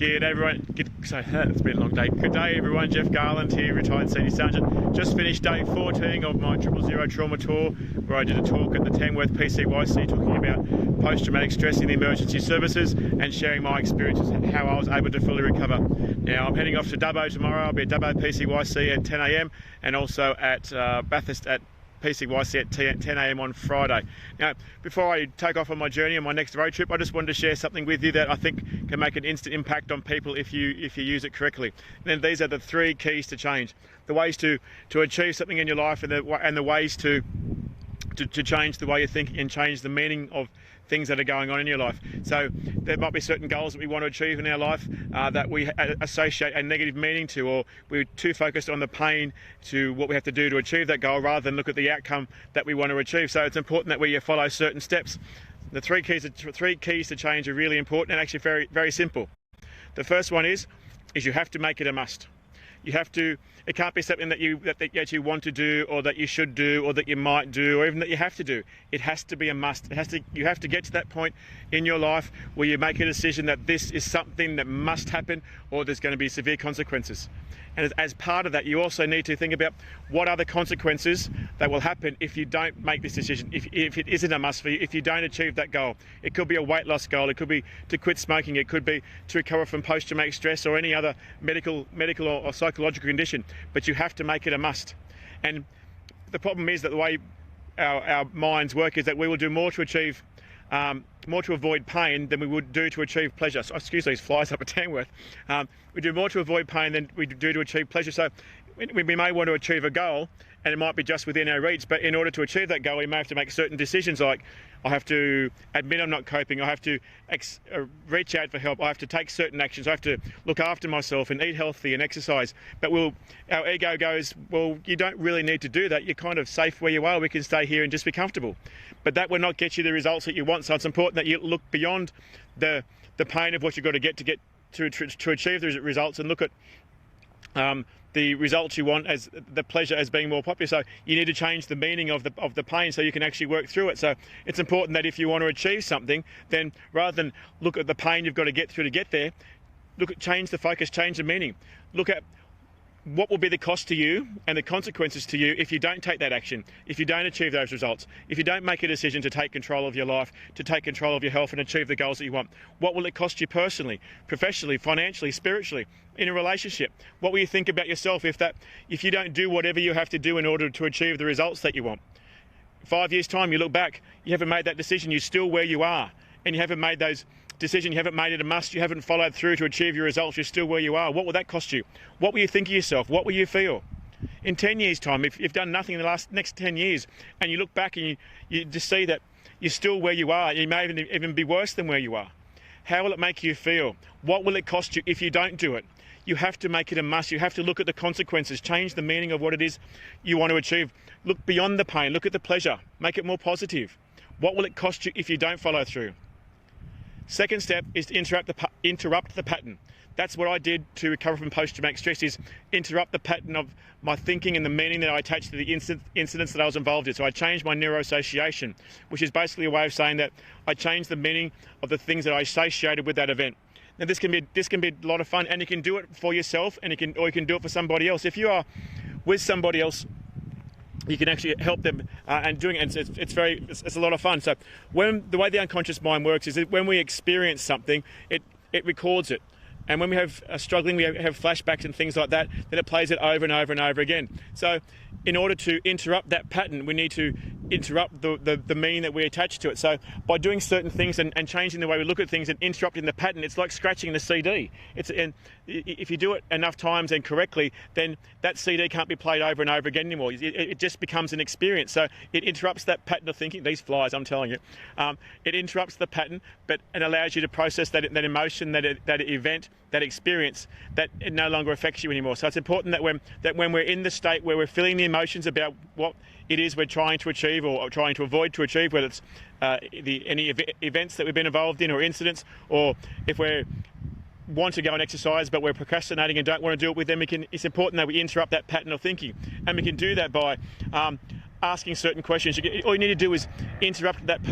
G'day everyone. It's been a long day. Good day everyone. Jeff Garland here, retired senior sergeant. Just finished day 14 of my 000 trauma tour, where I did a talk at the Tamworth PCYC talking about post-traumatic stress in the emergency services and sharing my experiences and how I was able to fully recover. Now I'm heading off to Dubbo tomorrow. I'll be at Dubbo PCYC at 10 AM and also at Bathurst at PCYC at 10 AM on Friday. Now, before I take off on my journey on my next road trip, I just wanted to share something with you that I think can make an instant impact on people if you use it correctly. And then these are the 3 keys to change, the ways to achieve something in your life, and the ways to change the way you think and change the meaning of things that are going on in your life. So there might be certain goals that we want to achieve in our life that we associate a negative meaning to, or we're too focused on the pain to what we have to do to achieve that goal rather than look at the outcome that we want to achieve. So it's important that we follow certain steps. The 3 keys to change are really important and actually very, very simple. The first one is you have to make it a must. You have to. It can't be something that you want to do, or that you should do, or that you might do, or even that you have to do. It has to be a must. You have to get to that point in your life where you make a decision that this is something that must happen, or there's going to be severe consequences. And as part of that, you also need to think about what are the consequences that will happen if you don't make this decision, if it isn't a must for you, if you don't achieve that goal. It could be a weight loss goal, it could be to quit smoking, it could be to recover from post-traumatic stress or any other medical or psychological condition, but you have to make it a must. And the problem is that the way our minds work is that we will do more to achieve more to avoid pain than we would do to achieve pleasure. So, excuse these flies up at Tamworth. We do more to avoid pain than we do to achieve pleasure. So we may want to achieve a goal, and it might be just within our reach, but in order to achieve that goal, we may have to make certain decisions, like I have to admit I'm not coping, I have to reach out for help, I have to take certain actions, I have to look after myself and eat healthy and exercise. But our ego goes, well, you don't really need to do that, you're kind of safe where you are, we can stay here and just be comfortable. But that will not get you the results that you want, so it's important that you look beyond the pain of what you've got to get to achieve the results, and look at the results you want as the pleasure as being more popular. So you need to change the meaning of the pain so you can actually work through it. So it's important that if you want to achieve something, then rather than look at the pain you've got to get through to get there, change the focus, change the meaning. Look at what will be the cost to you and the consequences to you if you don't take that action, if you don't achieve those results, if you don't make a decision to take control of your life, to take control of your health and achieve the goals that you want. What will it cost you personally, professionally, financially, spiritually, in a relationship? What will you think about yourself if you don't do whatever you have to do in order to achieve the results that you want? 5 years' time, you look back, you haven't made that decision, you're still where you are, and you haven't made those decision, you haven't made it a must, you haven't followed through to achieve your results, you're still where you are. What will that cost you? What will you think of yourself? What will you feel? In 10 years' time, if you've done nothing in the next 10 years, and you look back and you just see that you're still where you are, you may even be worse than where you are. How will it make you feel? What will it cost you if you don't do it? You have to make it a must. You have to look at the consequences, change the meaning of what it is you want to achieve. Look beyond the pain, look at the pleasure, make it more positive. What will it cost you if you don't follow through? Second step is to interrupt the pattern. That's what I did to recover from post-traumatic stress, is interrupt the pattern of my thinking and the meaning that I attached to the incidents that I was involved in. So I changed my neuroassociation, which is basically a way of saying that I changed the meaning of the things that I associated with that event. Now this can be a lot of fun, and you can do it for yourself, or you can do it for somebody else. If you are with somebody else, you can actually help them and doing it. It's a lot of fun. So the way the unconscious mind works is that when we experience something, it records it. And when we have struggling, we have flashbacks and things like that, then it plays it over and over and over again. So in order to interrupt that pattern, we need to interrupt the meaning that we attach to it. So by doing certain things and changing the way we look at things and interrupting the pattern, it's like scratching the CD. And if you do it enough times and correctly, then that CD can't be played over and over again anymore. It just becomes an experience. So it interrupts that pattern of thinking. These flies, I'm telling you. It interrupts the pattern, but it allows you to process that emotion, that event, that experience, that it no longer affects you anymore. So it's important that when we're in the state where we're feeling the emotions about what it is we're trying to achieve or trying to avoid to achieve, whether it's any events that we've been involved in or incidents, or if we want to go and exercise but we're procrastinating and don't want to do it with them, it's important that we interrupt that pattern of thinking. And we can do that by asking certain questions. All you need to do is interrupt that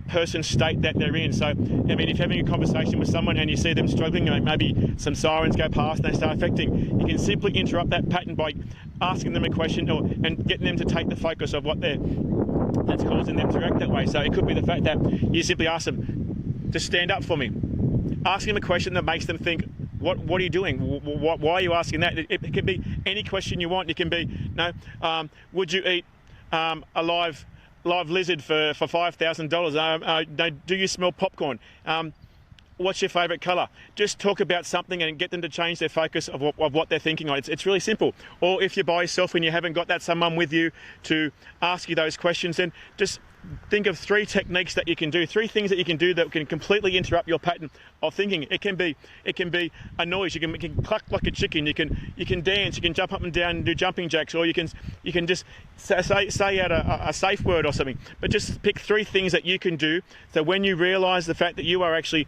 person's state that they're in. So, I mean, if you're having a conversation with someone and you see them struggling, maybe some sirens go past and they start affecting, you can simply interrupt that pattern by asking them a question and getting them to take the focus of what that's causing them to react that way. So it could be the fact that you simply ask them to stand up for me. Ask them a question that makes them think, what are you doing? Why are you asking that? It can be any question you want. It can be, would you eat a live lizard for $5,000? Do you smell popcorn? What's your favourite colour? Just talk about something and get them to change their focus of what they're thinking on. It's really simple. Or if you're by yourself and you haven't got someone with you to ask you those questions, then just think of 3 techniques that you can do, 3 things that you can do that can completely interrupt your pattern of thinking. It can be a noise. You can cluck like a chicken. You can dance. You can jump up and down and do jumping jacks, or you can just say out a safe word or something. But just pick 3 things that you can do. So when you realise the fact that you are actually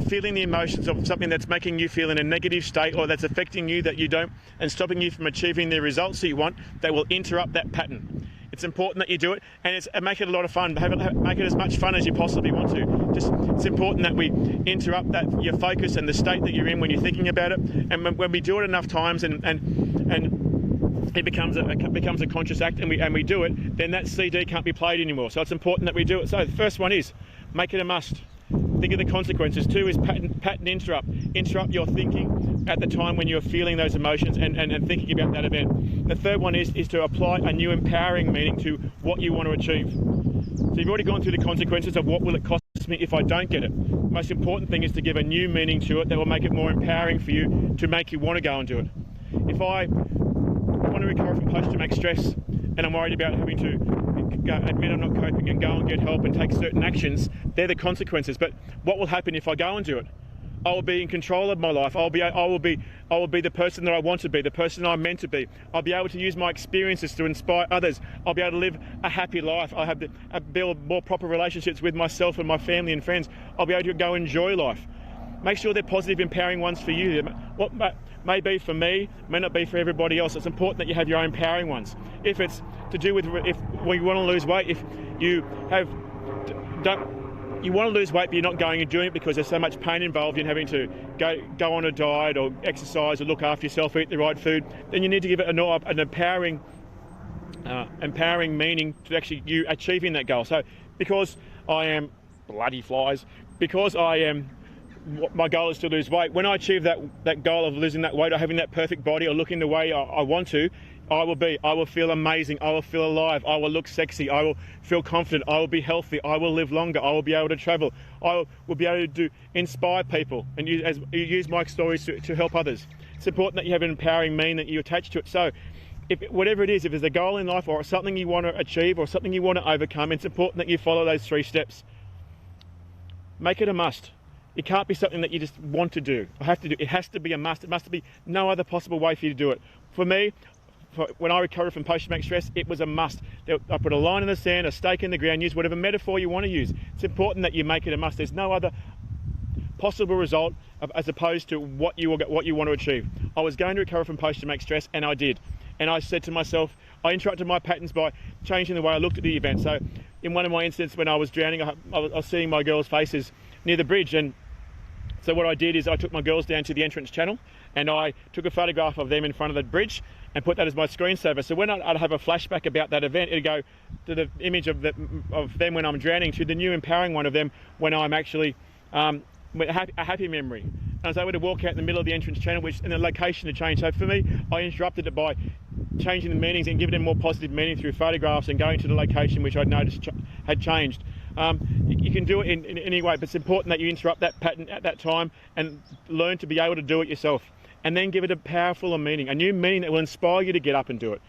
feeling the emotions of something that's making you feel in a negative state, or that's affecting you that you don't, and stopping you from achieving the results that you want, that will interrupt that pattern. It's important that you do it, and make it a lot of fun. Make it as much fun as you possibly want to. It's important that we interrupt your focus and the state that you're in when you're thinking about it. And when we do it enough times, and it becomes a conscious act, and we do it, then that CD can't be played anymore. So it's important that we do it. So the first one is make it a must. Think of the consequences. 2 is pattern interrupt. Interrupt your thinking at the time when you're feeling those emotions and thinking about that event. The third one is to apply a new empowering meaning to what you want to achieve. So you've already gone through the consequences of what will it cost me if I don't get it. The most important thing is to give a new meaning to it that will make it more empowering for you, to make you want to go and do it. If I want to recover from post-traumatic stress and I'm worried about having to admit I'm not coping and go and get help and take certain actions, they're the consequences. But what will happen if I go and do it? I will be in control of my life. I will be the person that I want to be, the person I'm meant to be. I'll be able to use my experiences to inspire others. I'll be able to live a happy life. I'll build more proper relationships with myself and my family and friends. I'll be able to go enjoy life. Make sure they're positive, empowering ones for you. What may be for me may not be for everybody else. It's important that you have your own empowering ones. If it's to do with if you want to lose weight, if you want to lose weight but you're not going and doing it because there's so much pain involved in having to go on a diet or exercise or look after yourself, eat the right food, then you need to give it an empowering meaning to actually you achieving that goal. So because my goal is to lose weight, when I achieve that goal of losing that weight or having that perfect body or looking the way I want to, I will feel amazing, I will feel alive, I will look sexy, I will feel confident, I will be healthy, I will live longer, I will be able to travel, I will be able to inspire people and use my stories to help others. It's important that you have an empowering meaning that you attach to it. So whatever it is, if there's a goal in life or something you want to achieve or something you want to overcome, it's important that you follow those 3 steps. Make it a must. It can't be something that you just want to do. It has to be a must. It must be no other possible way for you to do it. For me, when I recovered from post-traumatic stress, it was a must. I put a line in the sand, a stake in the ground, use whatever metaphor you want to use. It's important that you make it a must. There's no other possible result as opposed to what you want to achieve. I was going to recover from post-traumatic stress, and I did. And I said to myself, I interrupted my patterns by changing the way I looked at the event. So in one of my incidents when I was drowning, I was seeing my girls' faces near the bridge, and so what I did is I took my girls down to the entrance channel and I took a photograph of them in front of the bridge and put that as my screensaver. So when I'd have a flashback about that event, it'd go to the image of them when I'm drowning to the new empowering one of them when I'm actually a happy memory. And I was able to walk out in the middle of the entrance channel, and the location had changed. So for me, I interrupted it by changing the meanings and giving them more positive meaning through photographs and going to the location which I'd noticed had changed. You can do it in any way, but it's important that you interrupt that pattern at that time and learn to be able to do it yourself, and then give it a powerful meaning, a new meaning that will inspire you to get up and do it.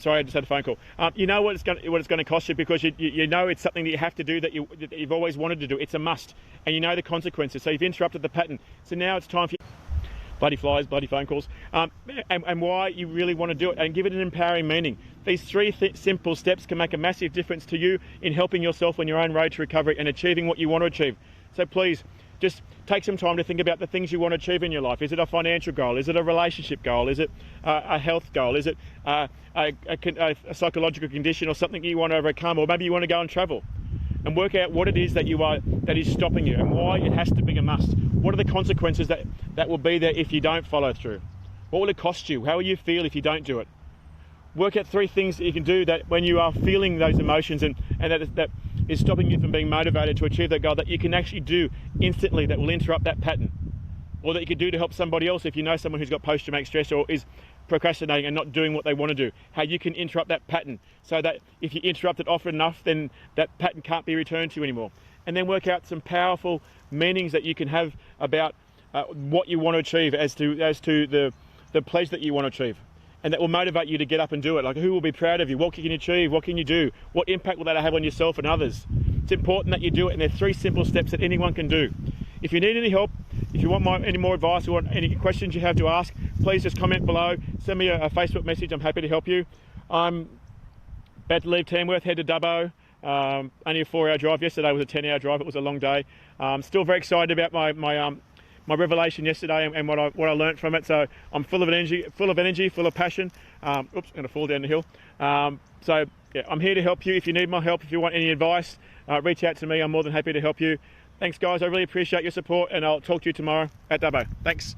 Sorry, I just had a phone call. You know what it's going to cost you, because you know it's something that you have to do that you've always wanted to do. It's a must, and you know the consequences. So you've interrupted the pattern. So now it's time for you. Bloody flies, bloody phone calls, and why you really want to do it, and give it an empowering meaning. These 3 simple steps can make a massive difference to you in helping yourself on your own road to recovery and achieving what you want to achieve. So please, just take some time to think about the things you want to achieve in your life. Is it a financial goal? Is it a relationship goal? Is it a health goal? Is it a psychological condition or something you want to overcome? Or maybe you want to go and travel, and work out what it is that that is stopping you and why it has to be a must. What are the consequences that will be there if you don't follow through? What will it cost you? How will you feel if you don't do it? Work out 3 things that you can do that when you are feeling those emotions and that is stopping you from being motivated to achieve that goal, that you can actually do instantly that will interrupt that pattern. Or that you could do to help somebody else if you know someone who's got post-traumatic stress or is procrastinating and not doing what they want to do. How you can interrupt that pattern so that if you interrupt it often enough, then that pattern can't be returned to you anymore. And then work out some powerful meanings that you can have about what you want to achieve as to the pledge that you want to achieve. And that will motivate you to get up and do it. Like, who will be proud of you? What can you achieve? What can you do? What impact will that have on yourself and others? It's important that you do it, and there are 3 simple steps that anyone can do. If you need any help, if you want any more advice or any questions you have to ask, please just comment below. Send me a Facebook message. I'm happy to help you. I'm about to leave Tamworth, head to Dubbo. Only a 4-hour drive. Yesterday was a 10-hour drive. It was a long day. Still very excited about my revelation yesterday and what I learned from it. So I'm full of energy, full of passion. Oops, I'm going to fall down the hill. So yeah, I'm here to help you. If you need my help, if you want any advice, reach out to me. I'm more than happy to help you. Thanks, guys. I really appreciate your support, and I'll talk to you tomorrow at Dubbo. Thanks.